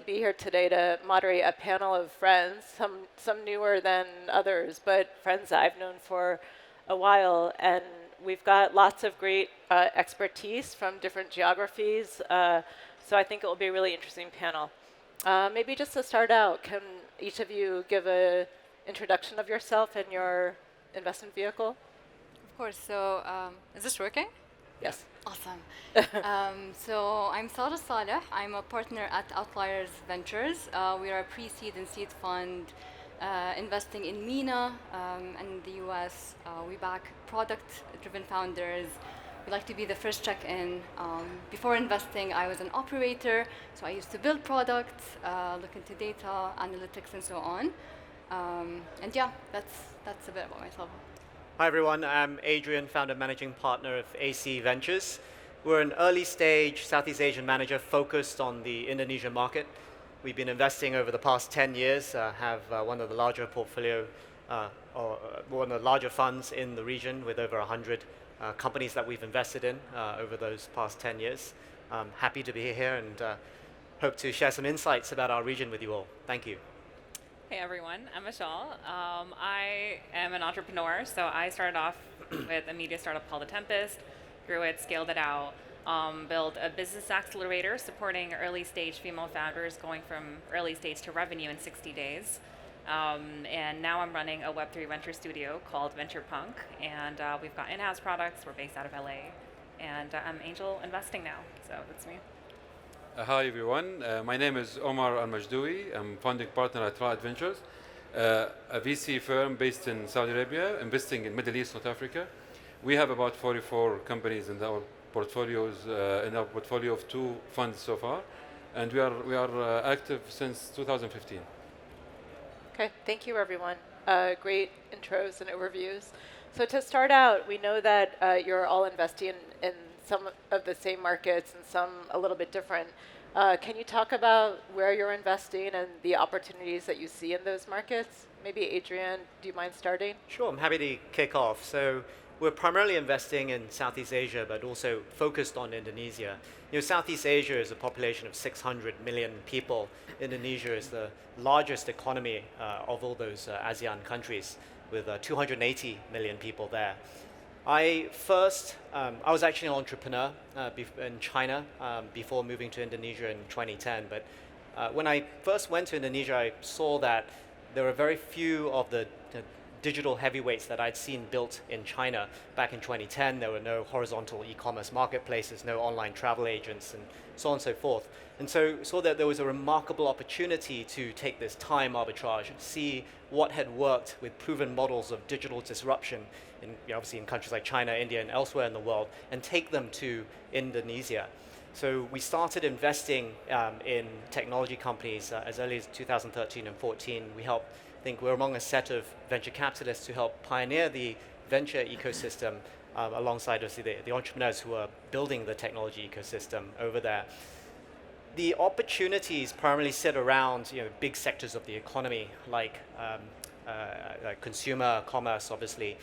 be here today to moderate a panel of friends, some newer than others, but friends that I've known for a while. And we've got lots of great expertise from different geographies. So I think it will be a really interesting panel. Maybe just to start out, can each of you give an introduction of yourself and your investment vehicle? Of course. So, is this working? Yes. Awesome. So I'm AlSaleh. I'm a partner at Outliers Ventures. We are a pre-seed and seed fund investing in MENA and the US. We back product-driven founders. We like to be the first check-in. Before investing, I was an operator, so I used to build products, look into data, analytics, and so on. And yeah, that's a bit about myself. Hi everyone, I'm Adrian, founder and managing partner of AC Ventures. We're an early stage Southeast Asian manager focused on the Indonesia market. We've been investing over the past 10 years, have one of the larger one of the larger funds in the region with over 100 companies that we've invested in over those past 10 years. Happy to be here and hope to share some insights about our region with you all. Thank you. Hey everyone, I'm Mashal. I am an entrepreneur, so I started off with a media startup called The Tempest, grew it, scaled it out, built a business accelerator supporting early stage female founders going from early stage to revenue in 60 days. And now I'm running a Web3 venture studio called Venture Punk, and we've got in-house products. We're based out of LA, and I'm angel investing now, so that's me. Hi everyone, my name is Omar Almajdouie. I'm founding partner at Raed Ventures, a VC firm based in Saudi Arabia, investing in Middle East, North Africa. We have about 44 companies in our portfolio of 2 funds so far, and we are active since 2015. Okay, thank you everyone. Great intros and overviews. So to start out, we know that you're all investing in some of the same markets and some a little bit different. Can you talk about where you're investing and the opportunities that you see in those markets? Maybe Adrian, do you mind starting? Sure, I'm happy to kick off. So we're primarily investing in Southeast Asia, but also focused on Indonesia. Southeast Asia is a population of 600 million people. Indonesia is the largest economy of all those ASEAN countries, with 280 million people there. I was actually an entrepreneur in China before moving to Indonesia in 2010. But when I first went to Indonesia, I saw that there were very few of the digital heavyweights that I'd seen built in China. Back in 2010, there were no horizontal e-commerce marketplaces, no online travel agents, and so on and so forth. And so saw that there was a remarkable opportunity to take this time arbitrage and see what had worked with proven models of digital disruption obviously in countries like China, India, and elsewhere in the world, and take them to Indonesia. So we started investing in technology companies as early as 2013 and 14. We're among a set of venture capitalists who helped pioneer the venture ecosystem alongside the entrepreneurs who are building the technology ecosystem over there. The opportunities primarily sit around big sectors of the economy, like consumer commerce, obviously.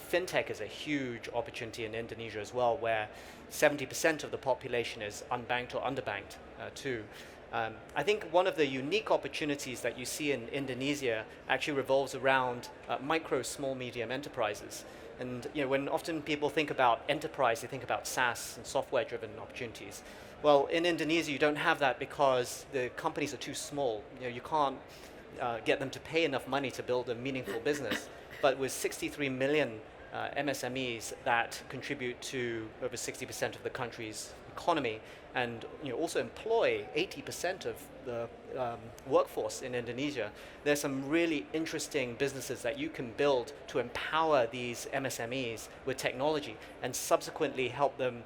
Fintech is a huge opportunity in Indonesia as well, where 70% of the population is unbanked or underbanked too. I think one of the unique opportunities that you see in Indonesia actually revolves around micro, small, medium enterprises. And when often people think about enterprise, they think about SaaS and software-driven opportunities. Well, in Indonesia, you don't have that because the companies are too small. You can't get them to pay enough money to build a meaningful business. But with 63 million MSMEs that contribute to over 60% of the country's economy, and also employ 80% of the workforce in Indonesia, there's some really interesting businesses that you can build to empower these MSMEs with technology and subsequently help them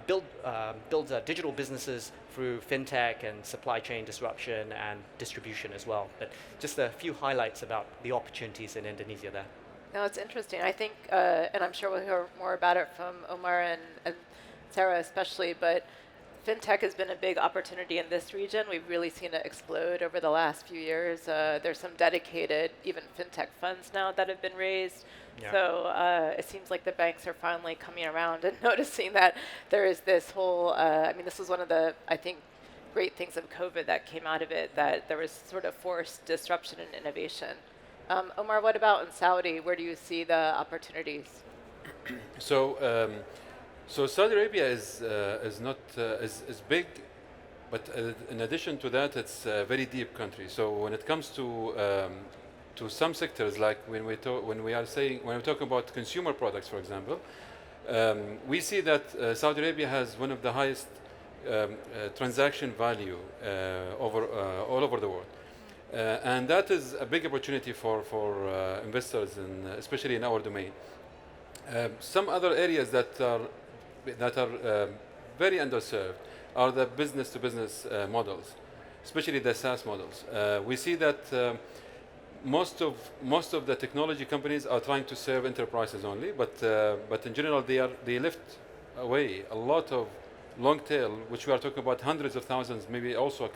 build digital businesses through fintech and supply chain disruption and distribution as well. But just a few highlights about the opportunities in Indonesia there. No, it's interesting. I think, and I'm sure we'll hear more about it from Omar and Sarah especially, but fintech has been a big opportunity in this region. We've really seen it explode over the last few years. There's some dedicated, even fintech funds now that have been raised. Yeah. So it seems like the banks are finally coming around and noticing that there is this whole, this was one of the, I think, great things of COVID that came out of it, that there was sort of forced disruption and innovation. Omar, what about in Saudi? Where do you see the opportunities? So, so Saudi Arabia is not is big, but in addition to that, it's a very deep country. So when it comes to some sectors, like when we talk about consumer products, for example, we see that Saudi Arabia has one of the highest transaction value all over the world. And that is a big opportunity for investors, especially in our domain. Some other areas that are very underserved are the business-to-business models, especially the SaaS models. We see that most of the technology companies are trying to serve enterprises only, but in general they lift away a lot of long tail, which we are talking about hundreds of thousands, maybe also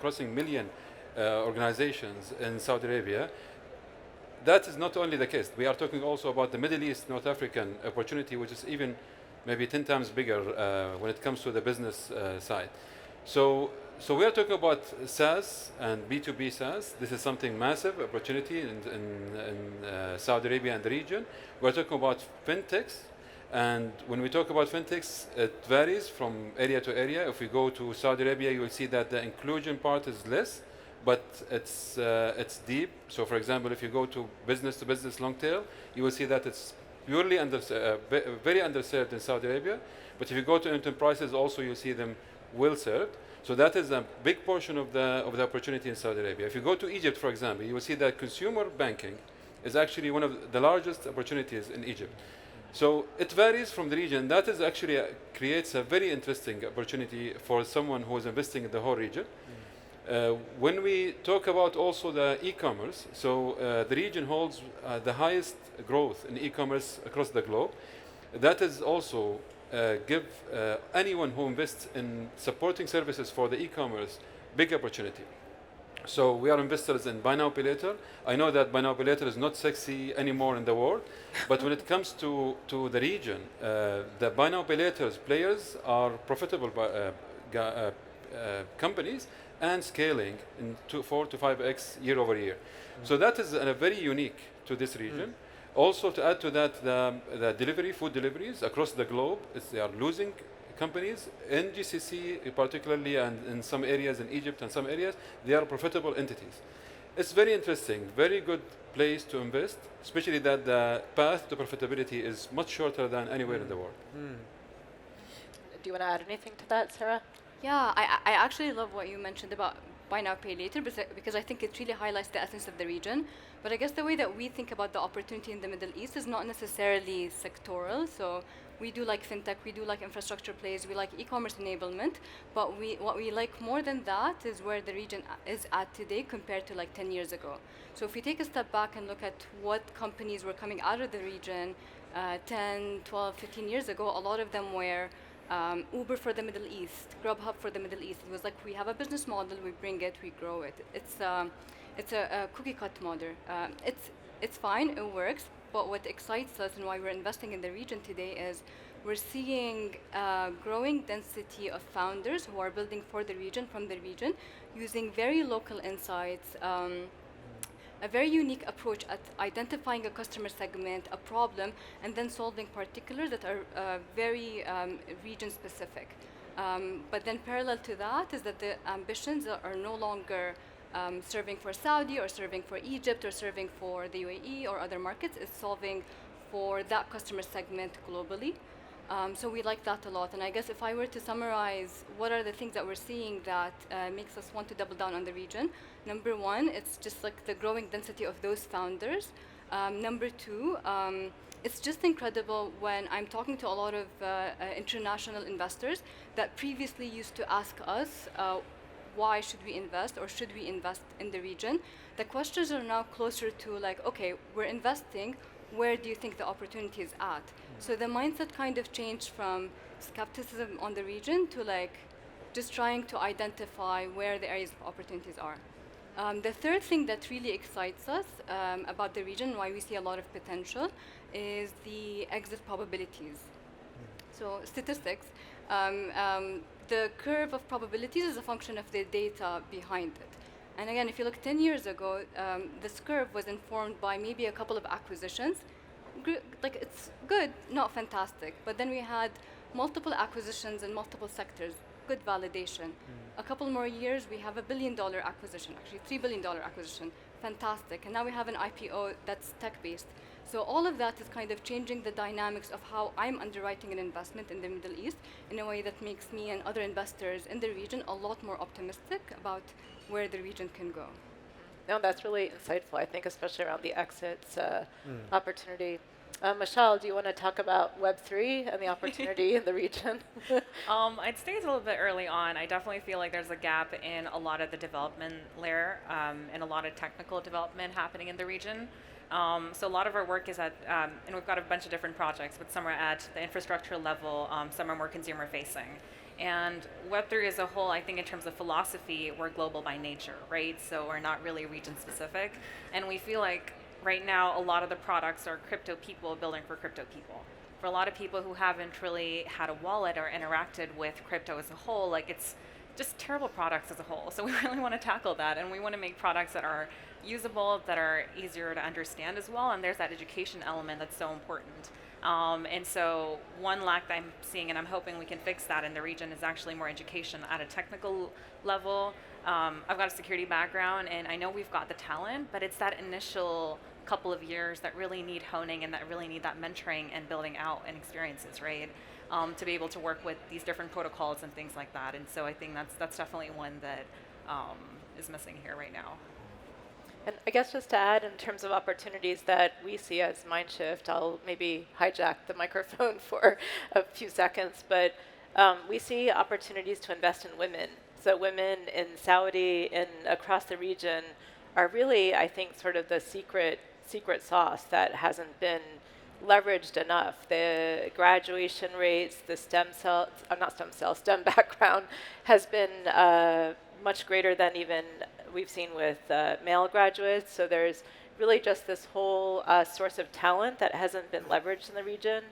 crossing million organizations in Saudi Arabia. That is not only the case. We are talking also about the Middle East, North African opportunity, which is even maybe 10 times bigger when it comes to the business side. So we are talking about SaaS and B2B SaaS. This is something massive opportunity in Saudi Arabia and the region. We're talking about fintechs. And when we talk about fintechs, it varies from area to area. If we go to Saudi Arabia, you will see that the inclusion part is less, but it's deep. So for example, if you go to business long tail, you will see that it's purely very underserved in Saudi Arabia. But if you go to enterprises, also you see them well served. So that is a big portion of the opportunity in Saudi Arabia. If you go to Egypt, for example, you will see that consumer banking is actually one of the largest opportunities in Egypt. So it varies from the region. That is actually creates a very interesting opportunity for someone who is investing in the whole region. When we talk about also the e-commerce, so the region holds the highest growth in e-commerce across the globe. That is also give anyone who invests in supporting services for the e-commerce big opportunity. So we are investors in buy now, pay later. I know that buy now, pay later is not sexy anymore in the world, but when it comes to the region, the buy now, pay later players are profitable companies and scaling in 4 to 5x year over year. So that is very unique to this region. Also, to add to that, the food deliveries across the globe, they are losing companies in GCC particularly, and in some areas in Egypt and some areas, they are profitable entities. It's very interesting, very good place to invest, especially that the path to profitability is much shorter than anywhere in the world. Do you want to add anything to that, Sarah? Yeah, I actually love what you mentioned about buy now, pay later, because I think it really highlights the essence of the region. But I guess the way that we think about the opportunity in the Middle East is not necessarily sectoral. So we do like fintech, we do like infrastructure plays, we like e-commerce enablement, but what we like more than that is where the region is at today compared to like 10 years ago. So if we take a step back and look at what companies were coming out of the region 10, 12, 15 years ago, a lot of them were Uber for the Middle East, Grubhub for the Middle East. It was like, we have a business model, we bring it, we grow it. It's a cookie cut model. It's fine, it works, but what excites us and why we're investing in the region today is we're seeing a growing density of founders who are building for the region, from the region, using very local insights, a very unique approach at identifying a customer segment, a problem, and then solving particulars that are very region specific. But then parallel to that is that the ambitions are no longer serving for Saudi or serving for Egypt or serving for the UAE or other markets. It's solving for that customer segment globally. So we like that a lot. And I guess if I were to summarize what are the things that we're seeing that makes us want to double down on the region, number one, it's just like the growing density of those founders. Number two, it's just incredible when I'm talking to a lot of international investors that previously used to ask us, why should we invest or should we invest in the region? The questions are now closer to like, okay, we're investing, where do you think the opportunity is at? So the mindset kind of changed from skepticism on the region to like just trying to identify where the areas of opportunities are. The third thing that really excites us about the region, why we see a lot of potential, is the exit probabilities. So statistics, the curve of probabilities is a function of the data behind it. And again, if you look 10 years ago, this curve was informed by maybe a couple of acquisitions. Like it's good, not fantastic. But then we had multiple acquisitions in multiple sectors, good validation. A couple more years, we have $1 billion acquisition, actually $3 billion acquisition, fantastic. And now we have an IPO that's tech-based. So all of that is kind of changing the dynamics of how I'm underwriting an investment in the Middle East in a way that makes me and other investors in the region a lot more optimistic about where the region can go. No, that's really insightful, I think, especially around the exits opportunity. Mashal, do you want to talk about Web3 and the opportunity in the region? I'd say it's a little bit early on. I definitely feel like there's a gap in a lot of the development layer and a lot of technical development happening in the region. So a lot of our work is at, and we've got a bunch of different projects, but some are at the infrastructure level, some are more consumer facing. And Web3 as a whole, I think in terms of philosophy, we're global by nature, right? So we're not really region specific. And we feel like right now, a lot of the products are crypto people building for crypto people. For a lot of people who haven't really had a wallet or interacted with crypto as a whole, like it's just terrible products as a whole. So we really want to tackle that, and we want to make products that are usable, that are easier to understand as well, and there's that education element that's so important. And so one lack that I'm seeing, and I'm hoping we can fix that in the region, is actually more education at a technical level. I've got a security background, and I know we've got the talent, but it's that initial couple of years that really need honing and that really need that mentoring and building out and experiences, right? To be able to work with these different protocols and things like that. And so I think that's definitely one that is missing here right now. And I guess just to add in terms of opportunities that we see as Mindshift, I'll maybe hijack the microphone for a few seconds, but we see opportunities to invest in women. So women in Saudi and across the region are really, I think, sort of the secret sauce that hasn't been leveraged enough. The graduation rates, the STEM background has been much greater than even we've seen with male graduates. So there's really just this whole source of talent that hasn't been leveraged in the region.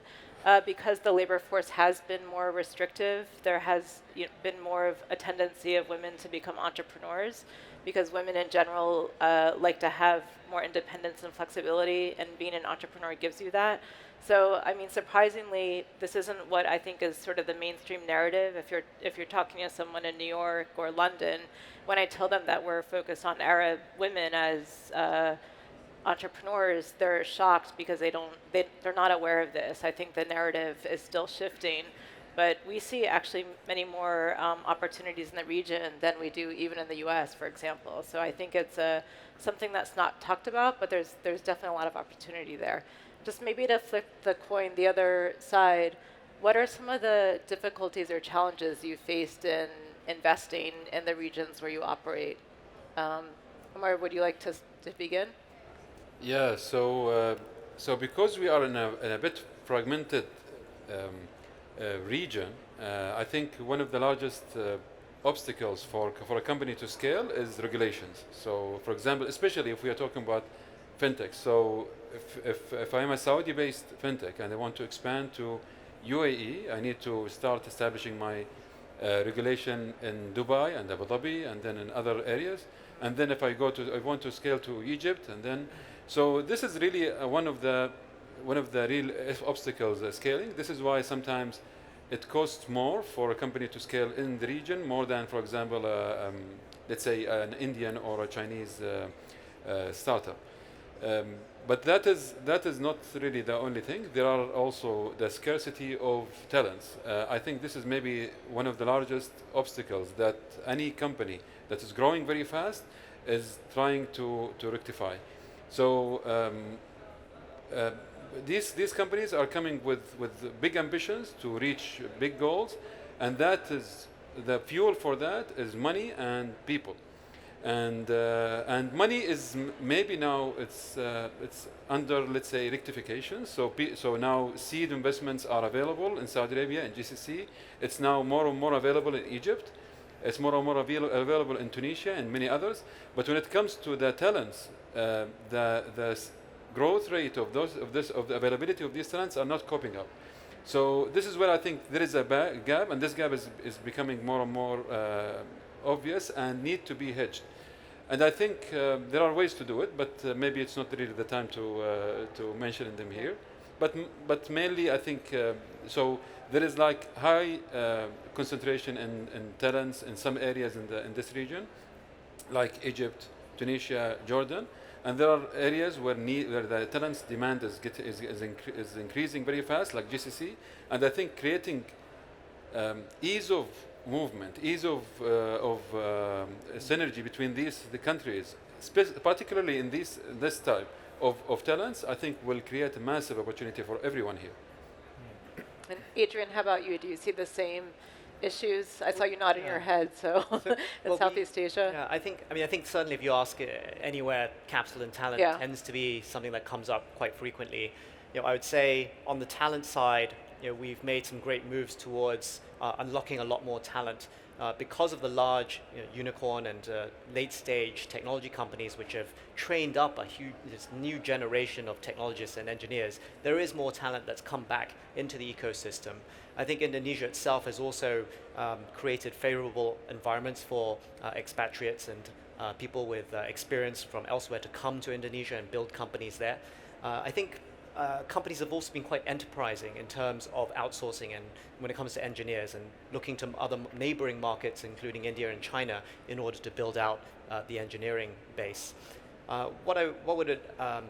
Because the labor force has been more restrictive, there has been more of a tendency of women to become entrepreneurs, because women in general like to have more independence and flexibility, and being an entrepreneur gives you that. So, I mean, surprisingly, this isn't what I think is sort of the mainstream narrative. If you're talking to someone in New York or London, when I tell them that we're focused on Arab women as entrepreneurs, they're shocked because they're not aware of this. I think the narrative is still shifting, but we see actually many more opportunities in the region than we do even in the US, for example. So I think it's something that's not talked about, but there's definitely a lot of opportunity there. Just maybe to flip the coin the other side, what are some of the difficulties or challenges you faced in investing in the regions where you operate? Omar, would you like to begin? Yeah, so because we are in a bit fragmented region, I think one of the largest obstacles for a company to scale is regulations. So, for example, especially if we are talking about fintech. So, if I'm a Saudi-based fintech and I want to expand to UAE, I need to start establishing my regulation in Dubai and Abu Dhabi, and then in other areas. And then if I want to scale to Egypt, and then so this is really one of the real obstacles scaling. This is why sometimes it costs more for a company to scale in the region more than, for example, let's say an Indian or a Chinese startup. But that is not really the only thing. There are also the scarcity of talents. I think this is maybe one of the largest obstacles that any company that is growing very fast is trying to rectify. So these companies are coming with big ambitions to reach big goals, and that is the fuel for that is money and people. And money is maybe now it's under, let's say, rectification. So now seed investments are available in Saudi Arabia and GCC. It's now more and more available in Egypt. It's more and more available in Tunisia and many others. But when it comes to the talents, the growth rate of the availability of these talents are not coping up. So this is where I think there is a gap, and this gap is becoming more and more obvious and need to be hedged. And I think there are ways to do it, but maybe it's not really the time to mention them here. But mainly I think so there is like high concentration in talents in some areas in this region, like Egypt, Tunisia, Jordan, and there are areas where the talents demand is increasing very fast, like GCC, and I think creating ease of movement, ease of synergy between the countries, particularly in this type of talents, I think will create a massive opportunity for everyone here. And Adrian, how about you? Do you see the same issues? I saw you nodding your head, so in well, Southeast Asia. Yeah, I think certainly if you ask anywhere, capital and talent tends to be something that comes up quite frequently. I would say on the talent side, we've made some great moves towards unlocking a lot more talent because of the large unicorn and late-stage technology companies which have trained up this new generation of technologists and engineers. There is more talent that's come back into the ecosystem. I think Indonesia itself has also created favorable environments for expatriates and people with experience from elsewhere to come to Indonesia and build companies there. I think companies have also been quite enterprising in terms of outsourcing and when it comes to engineers and looking to other neighboring markets, including India and China, in order to build out the engineering base. What would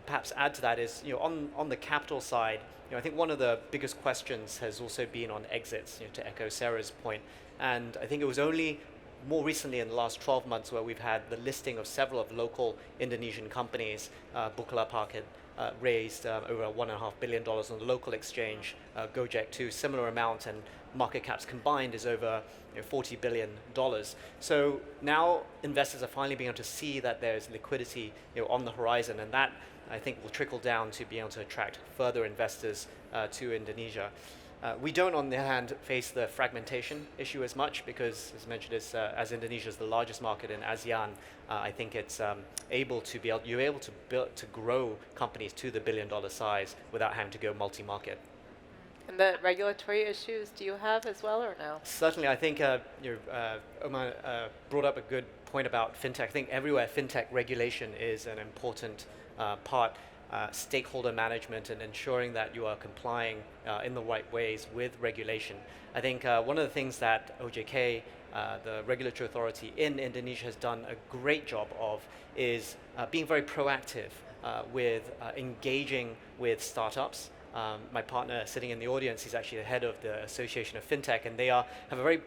perhaps add to that is, on the capital side, I think one of the biggest questions has also been on exits, to echo Sarah's point. And I think it was only more recently in the last 12 months where we've had the listing of several of local Indonesian companies. Bukalapak had raised over $1.5 billion on the local exchange. Gojek too, similar amount, and market caps combined is over $40 billion. So now investors are finally being able to see that there's liquidity on the horizon, and that I think will trickle down to be able to attract further investors to Indonesia. We don't, on the other hand, face the fragmentation issue as much because, as mentioned, as Indonesia is the largest market in ASEAN, I think it's able to grow companies to the billion-dollar size without having to go multi-market. And the regulatory issues, do you have as well or no? Certainly, I think Omar brought up a good point about fintech. I think everywhere fintech regulation is an important part. Stakeholder management and ensuring that you are complying in the right ways with regulation. I think one of the things that OJK, the regulatory authority in Indonesia, has done a great job of is being very proactive with engaging with startups. My partner sitting in the audience, he's actually the head of the Association of FinTech, and they have a very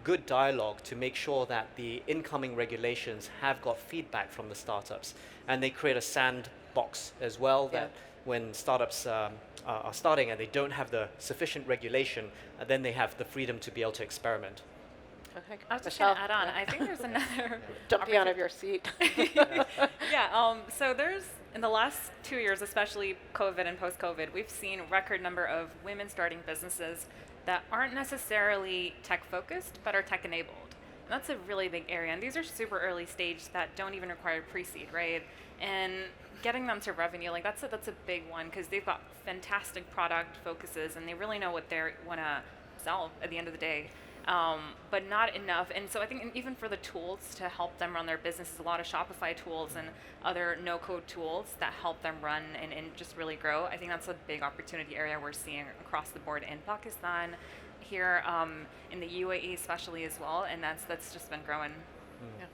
good dialogue to make sure that the incoming regulations have got feedback from the startups. And they create a sandbox as well that when startups are starting and they don't have the sufficient regulation, then they have the freedom to be able to experiment. Okay. I was just Mashal, going to add on. I think there's another jumping out of your seat. So there's, in the last 2 years, especially COVID and post-COVID, we've seen a record number of women starting businesses that aren't necessarily tech-focused, but are tech-enabled. And that's a really big area. And these are super early stage that don't even require pre-seed, right? And getting them to revenue, like that's a big one because they've got fantastic product focuses and they really know what they want to sell at the end of the day. But not enough. And so I think even for the tools to help them run their businesses, a lot of Shopify tools and other no-code tools that help them run and just really grow. I think that's a big opportunity area we're seeing across the board in Pakistan, here in the UAE especially as well, and that's just been growing. Yeah.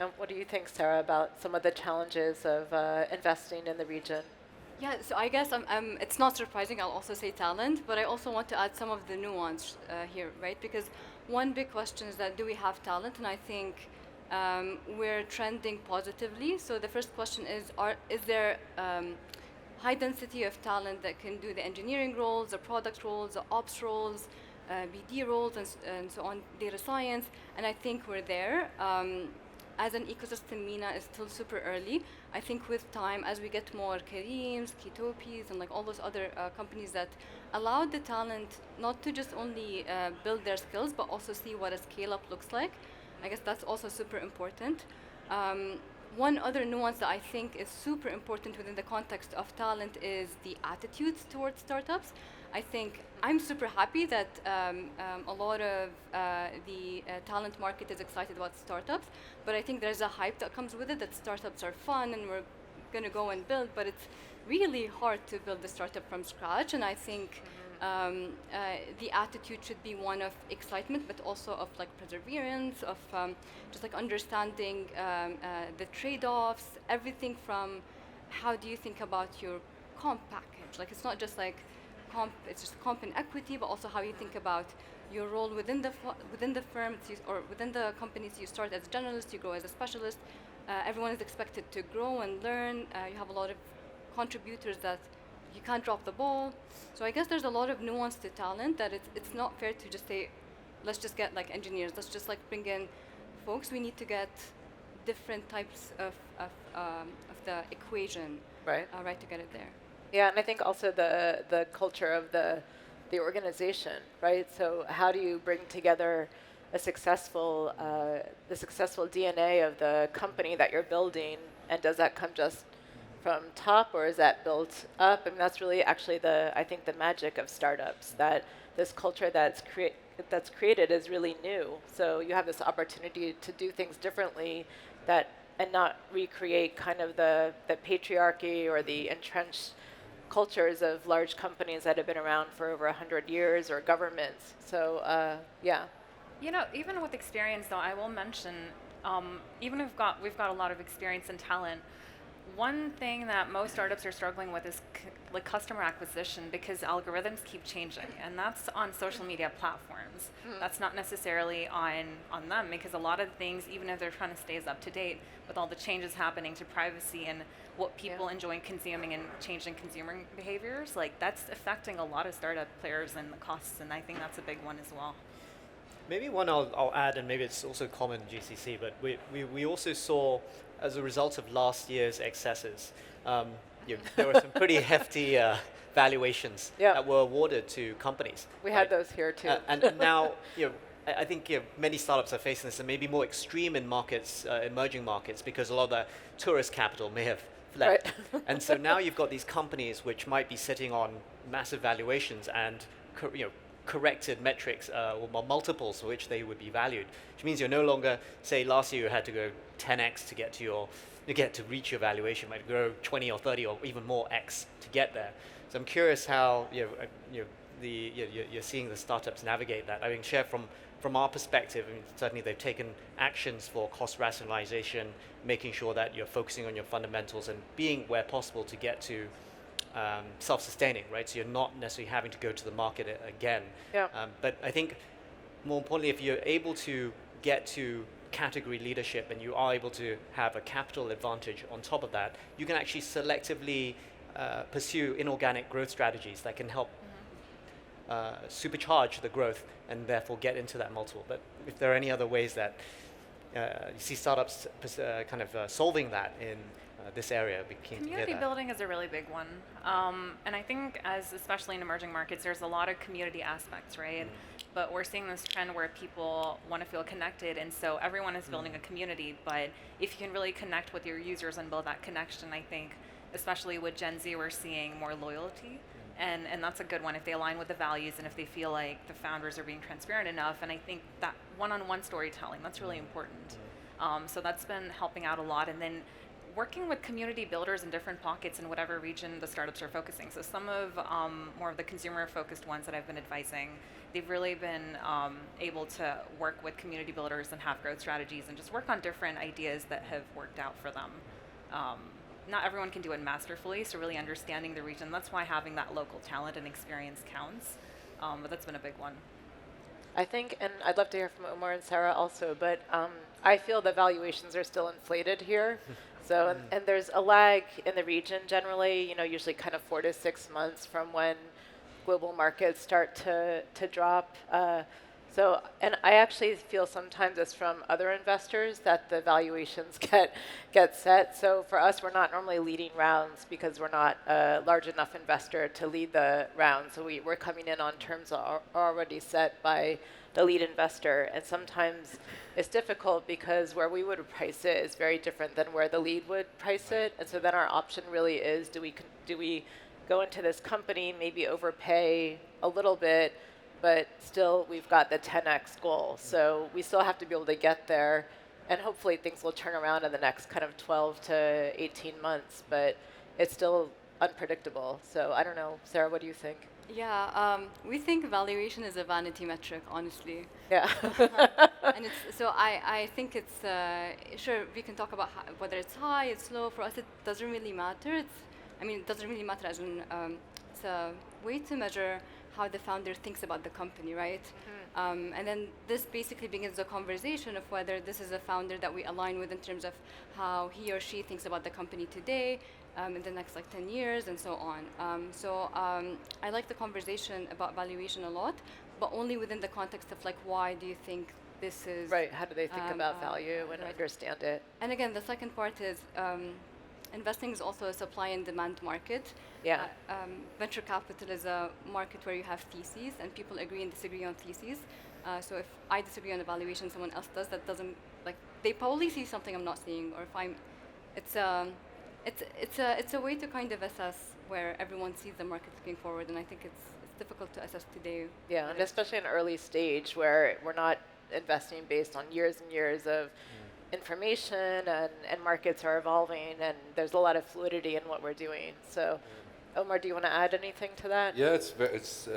And what do you think, Sarah, about some of the challenges of investing in the region? Yeah, so I guess it's not surprising, I'll also say talent, but I also want to add some of the nuance here, right? Because one big question is that do we have talent? And I think we're trending positively. So the first question is there high density of talent that can do the engineering roles, the product roles, the ops roles, BD roles, and so on, data science? And I think we're there. As an ecosystem, MENA is still super early. I think with time, as we get more Kareems, Kitopis, and like all those other companies that allow the talent not to just only build their skills, but also see what a scale-up looks like. I guess that's also super important. One other nuance that I think is super important within the context of talent is the attitudes towards startups. I think I'm super happy that a lot of the talent market is excited about startups, but I think there's a hype that comes with it that startups are fun and we're going to go and build, but it's really hard to build a startup from scratch. And I think the attitude should be one of excitement, but also of like perseverance, of just like understanding the trade-offs, everything from how do you think about your comp package. Like it's not just like comp, it's just comp and equity, but also how you think about your role within the firm or within the companies. You start as a generalist, you grow as a specialist. Everyone is expected to grow and learn. You have a lot of contributors that you can't drop the ball. So I guess there's a lot of nuance to talent that it's not fair to just say, let's just get like engineers, let's just like bring in folks. We need to get different types of the equation Right. right to get it there. Yeah, and I think also the culture of the organization, right? So how do you bring together a successful the successful DNA of the company that you're building, and does that come just from top, or is that built up? I mean, that's really actually I think the magic of startups, that this culture that's created is really new. So you have this opportunity to do things differently, and not recreate kind of the patriarchy or the entrenched cultures of large companies that have been around for over 100 years, or governments. So yeah. You know, even with experience, though, I will mention, even if we've got a lot of experience and talent. One thing that most startups are struggling with is like customer acquisition, because algorithms keep changing, and that's on social media platforms. That's not necessarily on them, because a lot of things, even if they're trying to stay as up to date with all the changes happening to privacy and what people enjoy consuming and changing consumer behaviors, like that's affecting a lot of startup players and the costs, and I think that's a big one as well. Maybe one I'll add, and maybe it's also common in GCC, but we also saw, as a result of last year's excesses, there were some pretty hefty valuations that were awarded to companies. We had those here too. And now, I think many startups are facing this, and maybe more extreme in markets, emerging markets, because a lot of the tourist capital may have fled. Right. And so now you've got these companies which might be sitting on massive valuations and corrected metrics or multiples for which they would be valued, which means you're no longer, say last year you had to go 10x to get to reach your valuation, might grow 20 or 30 or even more x to get there. So I'm curious how you're seeing the startups navigate that. I mean, share from our perspective, I mean, certainly they've taken actions for cost rationalization, making sure that you're focusing on your fundamentals and being, where possible, to get to self-sustaining, right? So you're not necessarily having to go to the market again. Yeah. But I think more importantly, if you're able to get to category leadership and you are able to have a capital advantage on top of that, you can actually selectively pursue inorganic growth strategies that can help supercharge the growth and therefore get into that multiple. But if there are any other ways that you see startups solving that in this area, we keen to hear Community that. building is a really big one. And I think especially in emerging markets, there's a lot of community aspects, right? But we're seeing this trend where people want to feel connected, and so everyone is building a community. But if you can really connect with your users and build that connection, I think, especially with Gen Z, we're seeing more loyalty. And that's a good one if they align with the values and if they feel like the founders are being transparent enough. And I think that one-on-one storytelling, that's really important. So that's been helping out a lot. And then working with community builders in different pockets in whatever region the startups are focusing. So some of more of the consumer-focused ones that I've been advising, they've really been able to work with community builders and have growth strategies and just work on different ideas that have worked out for them. Not everyone can do it masterfully, so really understanding the region. That's why having that local talent and experience counts. But that's been a big one. I think, and I'd love to hear from Omar and Sarah also, but I feel the valuations are still inflated here. So, and there's a lag in the region generally, usually kind of 4 to 6 months from when global markets start to drop. So, and I actually feel sometimes it's from other investors that the valuations get set. So for us, we're not normally leading rounds because we're not a large enough investor to lead the round. So we're coming in on terms that are already set by the lead investor. And sometimes it's difficult because where we would price it is very different than where the lead would price it. And so then our option really is, do we go into this company, maybe overpay a little bit, but still we've got the 10x goal. So we still have to be able to get there, and hopefully things will turn around in the next kind of 12 to 18 months, but it's still unpredictable. So I don't know, Sarah, what do you think? Yeah, we think valuation is a vanity metric, honestly. Yeah. And I think it's, sure, we can talk about whether it's high, it's low. For us, it doesn't really matter. It doesn't really matter as in, it's a way to measure how the founder thinks about the company, right? And then this basically begins a conversation of whether this is a founder that we align with in terms of how he or she thinks about the company today, in the next 10 years, and so on. I like the conversation about valuation a lot, but only within the context of why do you think this is... Right, how do they think about value and right. understand it? And again, the second part is investing is also a supply and demand market. Yeah. Venture capital is a market where you have theses and people agree and disagree on theses. So if I disagree on a valuation, someone else does, that doesn't, they probably see something I'm not seeing, or if it's a way to kind of assess where everyone sees the market looking forward, and I think it's difficult to assess today. Yeah, and especially in an early stage where we're not investing based on years and years of information, and markets are evolving, and there's a lot of fluidity in what we're doing. So, Omar, do you want to add anything to that? Yeah, it's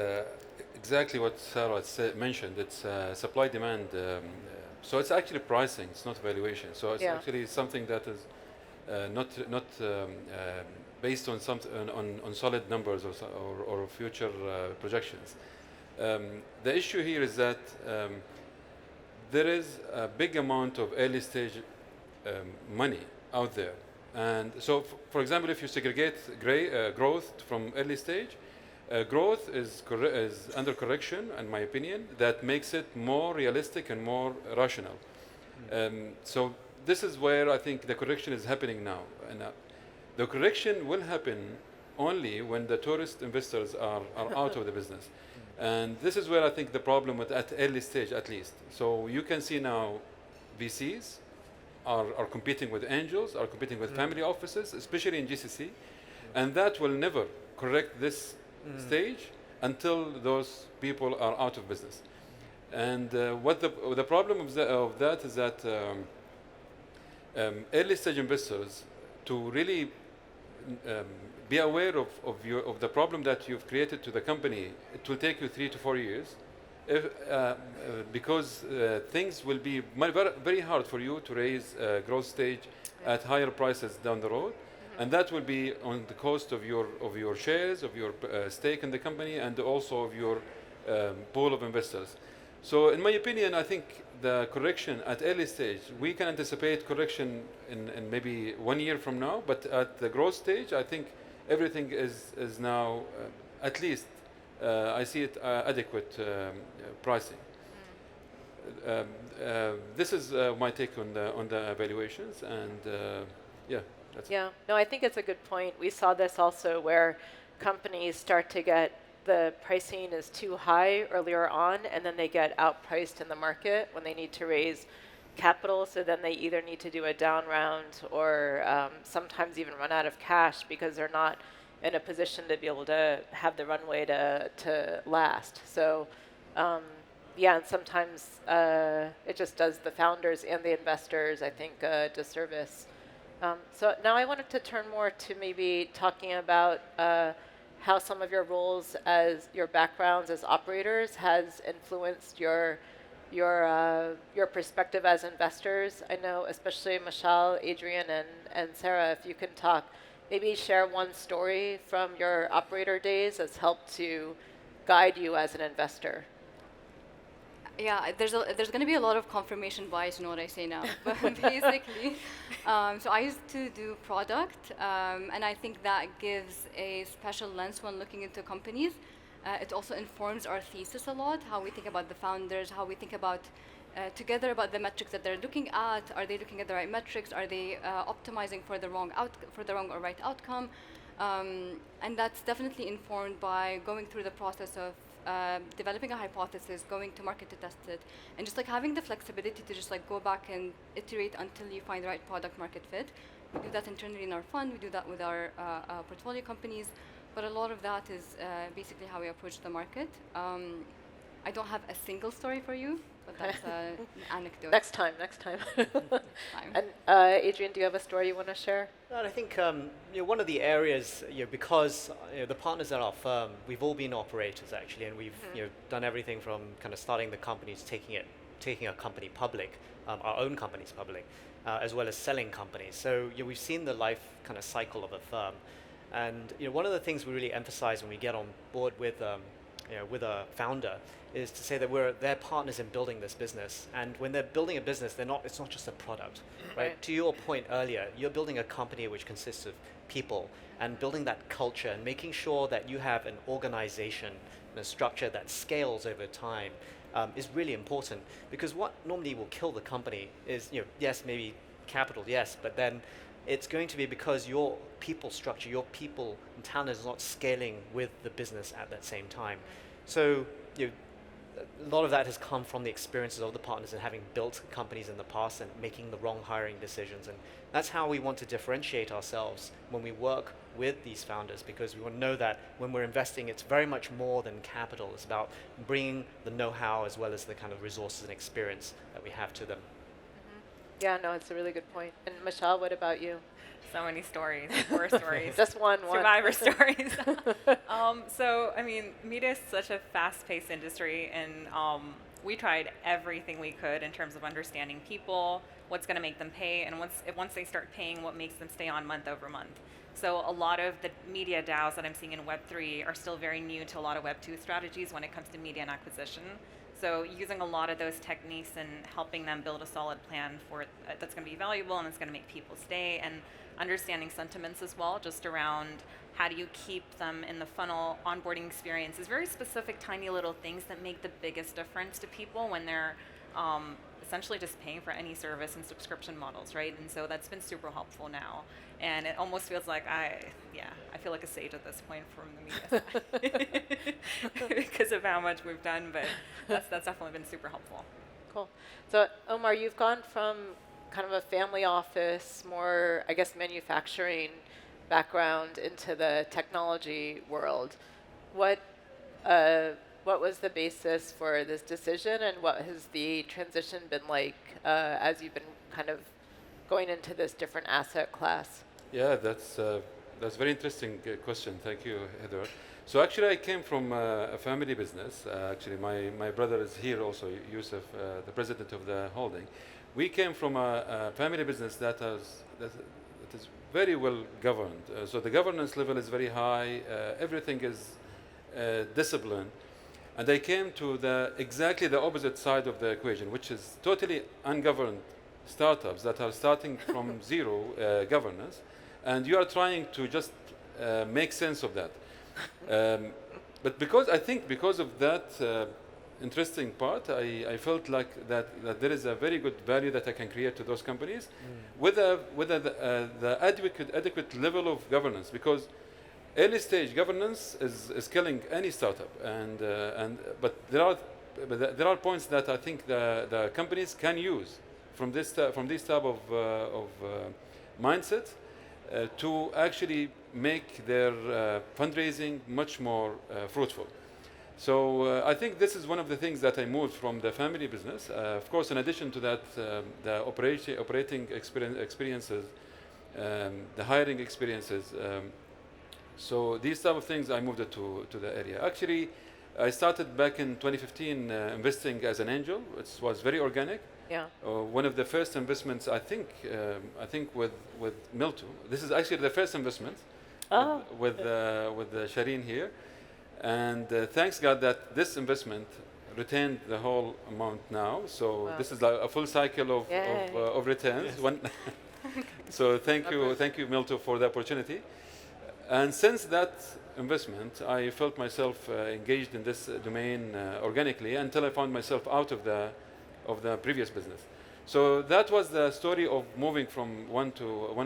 exactly what Sarah mentioned. It's supply demand. So it's actually pricing. It's not valuation. So it's actually something that is not based on on solid numbers or future projections. The issue here is that there is a big amount of early stage money out there. And so, for example, if you segregate growth from early stage, growth is under correction, in my opinion, that makes it more realistic and more rational. So this is where I think the correction is happening now. And the correction will happen only when the tourist investors are out of the business. And this is where I think the problem at early stage, at least. So you can see now VCs are competing with angels, are competing with family offices, especially in GCC. And that will never correct this stage until those people are out of business. And what the problem of that is that early stage investors, to really be aware of the problem that you've created to the company, it will take you 3 to 4 years, because things will be very hard for you to raise growth stage at higher prices down the road, and that will be on the cost of your shares, of your stake in the company, and also of your pool of investors. So, in my opinion, I think the correction at early stage, we can anticipate correction in maybe 1 year from now, but at the growth stage, I think everything is now, at least, I see it adequate pricing. This is my take on the evaluations, and yeah, that's it. No, I think it's a good point. We saw this also where companies start to get the pricing is too high earlier on, and then they get outpriced in the market when they need to raise capital. So then they either need to do a down round or sometimes even run out of cash because they're not in a position to be able to have the runway to last. So and sometimes it just does the founders and the investors, I think, a disservice. So now I wanted to turn more to maybe talking about how some of your roles as your backgrounds as operators has influenced your perspective as investors. I know especially Mashal, Adrian, and Sarah, if you can talk, maybe share one story from your operator days that's helped to guide you as an investor. Yeah, there's going to be a lot of confirmation bias in what I say now. But basically, so I used to do product, and I think that gives a special lens when looking into companies. It also informs our thesis a lot, how we think about the founders, how we think about together about the metrics that they're looking at. Are they looking at the right metrics? Are they optimizing for the wrong or right outcome? And that's definitely informed by going through the process of developing a hypothesis, going to market to test it, and just like having the flexibility to just like go back and iterate until you find the right product market fit. We do that internally in our fund. We do that with our portfolio companies. But a lot of that is basically how we approach the market. I don't have a single story for you, but that's an anecdote. Next time. Time. And Adrian, do you have a story you want to share? And I think one of the areas, because the partners at our firm, we've all been operators actually, and we've done everything from kind of starting the companies, taking a company public, our own companies public, as well as selling companies. So we've seen the life kind of cycle of a firm, and one of the things we really emphasize when we get on board with with a founder is to say that we're their partners in building this business. And when they're building a business, it's not just a product, right? To your point earlier, you're building a company which consists of people and building that culture and making sure that you have an organization and a structure that scales over time is really important, because what normally will kill the company is, yes, maybe capital, yes, but then it's going to be because your people structure, your people and talent is not scaling with the business at that same time. So a lot of that has come from the experiences of the partners and having built companies in the past and making the wrong hiring decisions. And that's how we want to differentiate ourselves when we work with these founders, because we want to know that when we're investing, it's very much more than capital. It's about bringing the know-how as well as the kind of resources and experience that we have to them. Yeah, no, it's a really good point. And Mashal, what about you? So many stories, horror stories. Just one. Survivor stories. So, I mean, media is such a fast-paced industry, and we tried everything we could in terms of understanding people, what's going to make them pay, and once they start paying, what makes them stay on month over month. So a lot of the media DAOs that I'm seeing in Web3 are still very new to a lot of Web2 strategies when it comes to media and acquisition. So using a lot of those techniques and helping them build a solid plan for that's going to be valuable and it's going to make people stay, and understanding sentiments as well, just around how do you keep them in the funnel. Onboarding experience is very specific, tiny little things that make the biggest difference to people when they're essentially just paying for any service and subscription models, right? And so that's been super helpful now. And it almost feels like I feel like a sage at this point from the media side because of how much we've done, but that's definitely been super helpful. Cool. So Omar, you've gone from kind of a family office, more, I guess, manufacturing background into the technology world. What was the basis for this decision, and what has the transition been like as you've been kind of going into this different asset class? Yeah, that's a very interesting question. Thank you, Heather. So actually, I came from a family business. Actually, my brother is here also, Yusuf, the president of the holding. We came from a family business that is very well governed. So the governance level is very high. Everything is disciplined. And I came to exactly the opposite side of the equation, which is totally ungoverned startups that are starting from zero governance, and you are trying to just make sense of that. But because of that interesting part, I felt like that there is a very good value that I can create to those companies with the adequate level of governance, because early stage governance is killing any startup, but there are points that I think the companies can use from this type of mindset to actually make their fundraising much more fruitful. So I think this is one of the things that I moved from the family business. Of course, in addition to that, the operating experiences, the hiring experiences. So these type of things, I moved it to the area. Actually, I started back in 2015 investing as an angel. It was very organic. Yeah. One of the first investments, I think with Milto. This is actually the first investment with Shireen here. And thanks God that this investment retained the whole amount now. So this is like a full cycle of returns. Yes. So thank you, Milto, for the opportunity. And since that investment, I felt myself engaged in this domain organically until I found myself out of the previous business. So that was the story of moving from one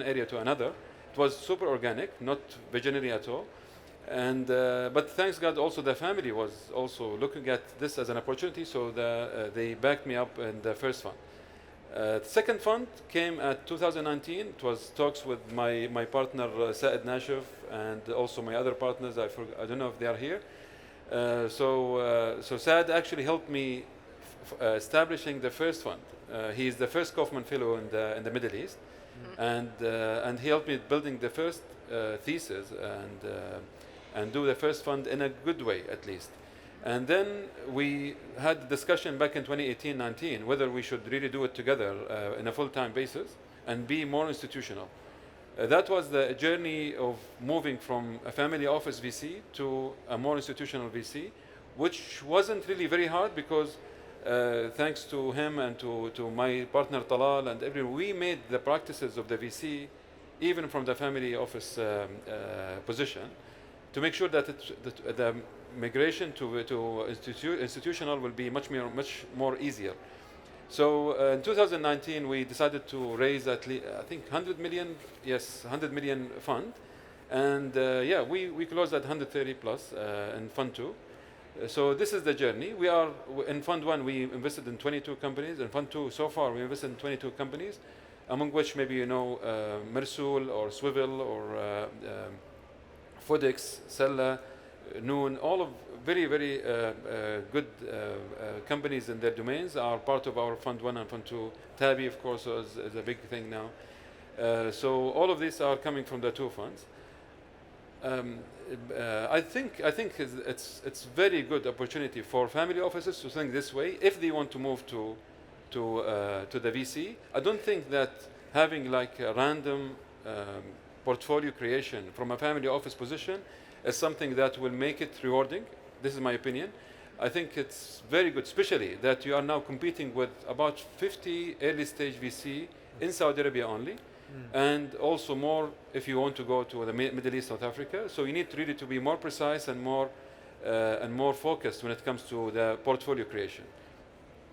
area to another. It was super organic, not visionary at all. And but thanks God, also the family was also looking at this as an opportunity, so they backed me up in the first fund. The second fund came at 2019. It was talks with my partner Saad Nashif and also my other partners. I don't know if they are here. So Saad actually helped me establishing the first fund. He is the first Kaufman Fellow in the Middle East, and he helped me building the first thesis and do the first fund in a good way at least. And then we had a discussion back in 2018-19 whether we should really do it together in a full-time basis and be more institutional. That was the journey of moving from a family office VC to a more institutional VC, which wasn't really very hard because thanks to him and to my partner Talal and everyone, we made the practices of the VC even from the family office position to make sure that the migration to institutional will be much more easier. So in 2019, we decided to raise at least, I think, 100 million, yes, 100 million fund. And yeah, we closed at 130 plus in Fund 2. So this is the journey. We are, in Fund 1, we invested in 22 companies. In Fund 2, so far, we invested in 22 companies, among which maybe you know Mersul or Swivel or Fodex, Sella, Noon, all of very good companies in their domains are part of our Fund 1 and Fund 2. Tabi, of course, is a big thing now. So all of these are coming from the two funds. I think it's very good opportunity for family offices to think this way if they want to move to the VC. I don't think that having like a random portfolio creation from a family office position is something that will make it rewarding. This is my opinion. I think it's very good, especially that you are now competing with about 50 early stage VC in Saudi Arabia only, and also more if you want to go to the Middle East, North Africa. So you need really to be more precise and more focused when it comes to the portfolio creation.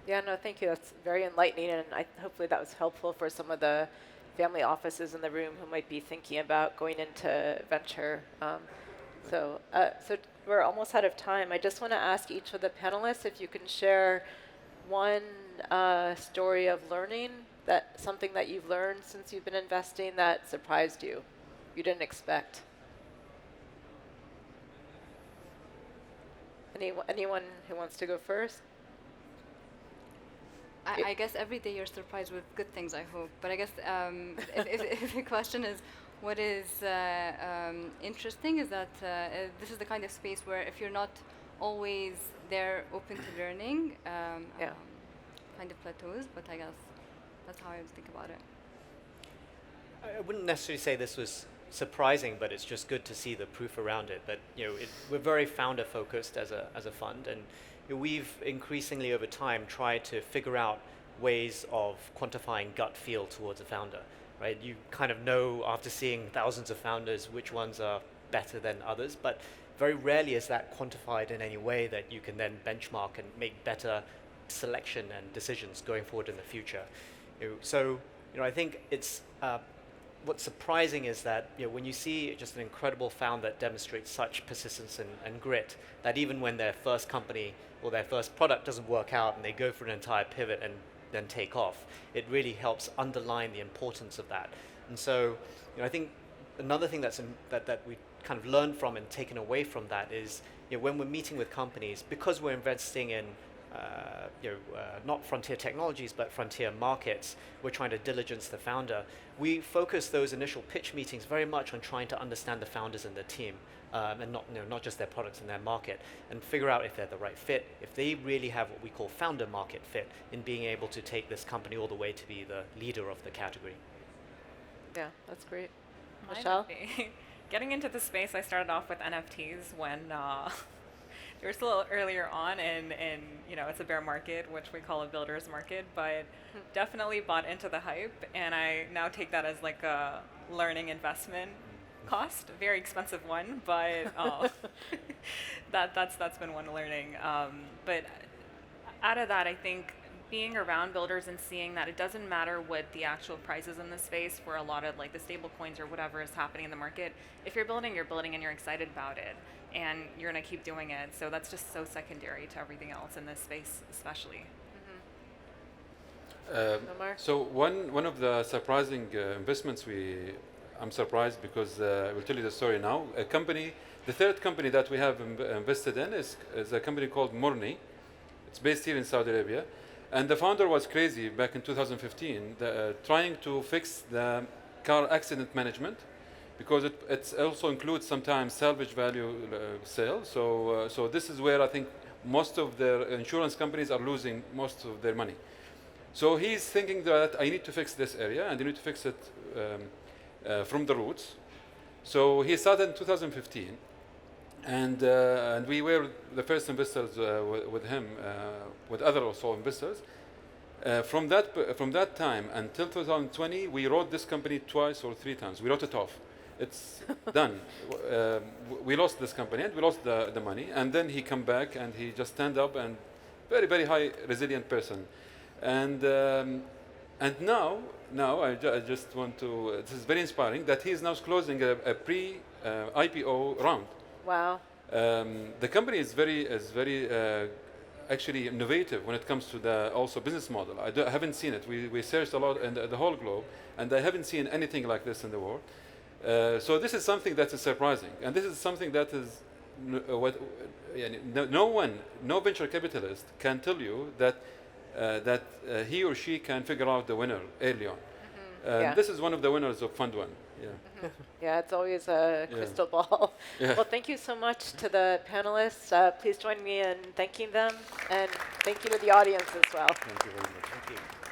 Yeah, no, thank you. That's very enlightening, and hopefully that was helpful for some of the family offices in the room who might be thinking about going into venture. So we're almost out of time. I just want to ask each of the panelists if you can share one story of learning, something that you've learned since you've been investing that surprised you didn't expect. Anyone who wants to go first? I guess every day you're surprised with good things, I hope. But I guess if the question is what is interesting is that this is the kind of space where if you're not always there open to learning, kind of plateaus, but I guess that's how I would think about it. I wouldn't necessarily say this was surprising, but it's just good to see the proof around it. That we're very founder focused as a fund, and we've increasingly over time tried to figure out ways of quantifying gut feel towards a founder. Right? You kind of know after seeing thousands of founders which ones are better than others, but very rarely is that quantified in any way that you can then benchmark and make better selection and decisions going forward in the future. So I think it's what's surprising is that when you see just an incredible founder that demonstrates such persistence and grit, that even when their first company or their first product doesn't work out and they go for an entire pivot and then take off, it really helps underline the importance of that. And so I think another thing that we kind of learned from and taken away from that is when we're meeting with companies, because we're investing in not frontier technologies but frontier markets, we're trying to diligence the founder. We focus those initial pitch meetings very much on trying to understand the founders and their team, and not just their products and their market, and figure out if they're the right fit, if they really have what we call founder market fit in being able to take this company all the way to be the leader of the category. Yeah, that's great. Mine Mashal? would be getting into the space. I started off with NFTs when they were still earlier on, and it's a bear market, which we call a builder's market, but definitely bought into the hype, and I now take that as like a learning investment cost, a very expensive one, but that's been one learning. But out of that, I think being around builders and seeing that it doesn't matter what the actual price is in the space for a lot of like the stable coins or whatever is happening in the market. If you're building and you're excited about it and you're gonna keep doing it. So that's just so secondary to everything else in this space, especially. Omar? So one of the surprising investments I'm surprised because I will tell you the story now. The third company that we have invested in is a company called Morni. It's based here in Saudi Arabia. And the founder was crazy back in 2015, trying to fix the car accident management because it also includes sometimes salvage value sale. So this is where I think most of the insurance companies are losing most of their money. So he's thinking that I need to fix this area and I need to fix it from the roots. So he started in 2015. And we were the first investors with him, with other also investors. From that time until 2020, we wrote this company twice or three times. We wrote it off. It's done. We lost this company and we lost the money. And then he come back and he just stand up and very, very high resilient person. And now I just want to. This is very inspiring that he is now closing a pre-IPO round. Wow. The company is very actually innovative when it comes to the also business model. I haven't seen it. We searched a lot in the whole globe, and I haven't seen anything like this in the world. So this is something that is surprising, and this is something that is no venture capitalist can tell you that he or she can figure out the winner early on. Yeah. This is one of the winners of Fund 1. Yeah. Yeah, it's always a crystal ball. Yeah. Well, thank you so much to the panelists. Please join me in thanking them, and thank you to the audience as well. Thank you very much. Thank you.